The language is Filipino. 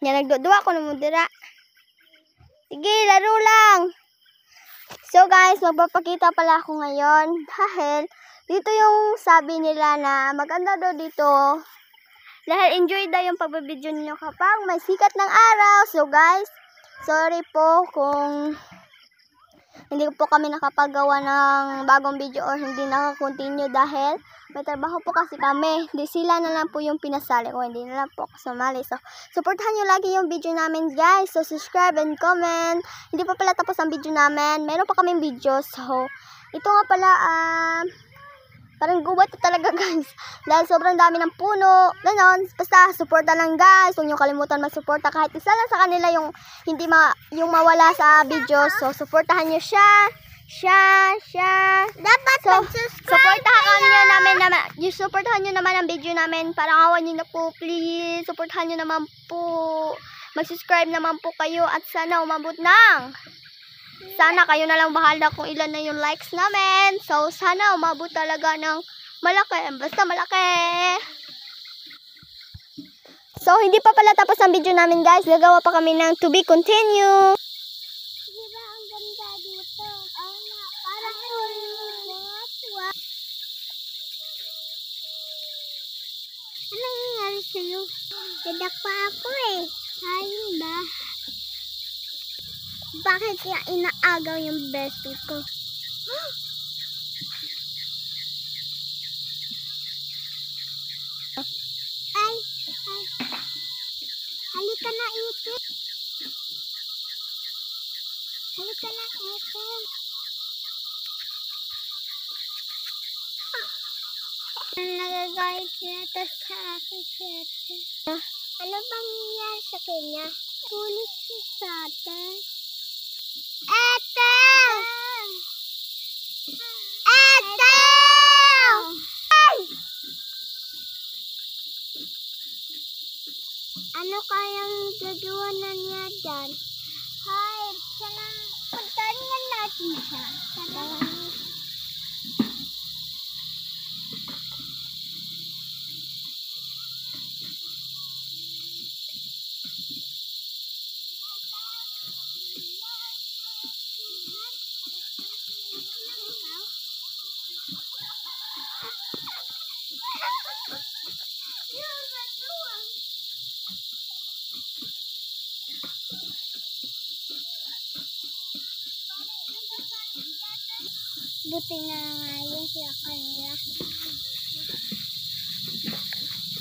Nya nagduduwa ko na mo dira. Sige, laro lang. So guys, magpapakita pala ako ngayon dahil dito yung sabi nila na maganda daw dito. Dahil enjoy daw yung pagbibideo niyo kapag may sikat ng araw. So guys, sorry po kung hindi po kami nakapagawa ng bagong video or hindi nakakontinue dahil may trabaho po kasi kami. Di sila na lang po yung pinasali ko, hindi na lang po ako sumali. So, supportahan nyo lagi yung video namin guys. So, subscribe and comment. Hindi pa pala tapos ang video namin. Meron pa kaming video. So, ito nga pala, parang gubat talaga guys. Dahil sobrang dami ng puno. Ganon. Basta, supporta lang guys. Huwag nyo kalimutan mag-supporta. Kahit isa lang sa kanila yung hindi yung mawala sa video. So, supportahan nyo siya. Dapat supportahan nyo naman ang video namin. Parang awan nyo na po, please. Supportahan nyo naman po. Mag-subscribe naman po kayo at sana umabot ng. Sana kayo na lang bahala kung ilan na yung likes namin. So, sana umabot talaga ng malaki. Basta malaki. So, hindi pa pala tapos ang video namin guys. Gagawa pa kami ng to be continue. Diba ang ganda dito? Parang what? Ano nangyari sa'yo? Dadak pa ako eh. Ayun ba? Bakit kaya inaagaw yung best friend ko? Ay. Halika na, Ate. Halika na, Ate. Nagagalit yata sa akin, Ate. Ano bang nangyari sa kanya? Pulis siya sa atin. Ate! Ate! Ay! Ano kayang gagawa na niya dyan? Hay, sana pagtanian natin siya. Buti na nga yun siya kanila.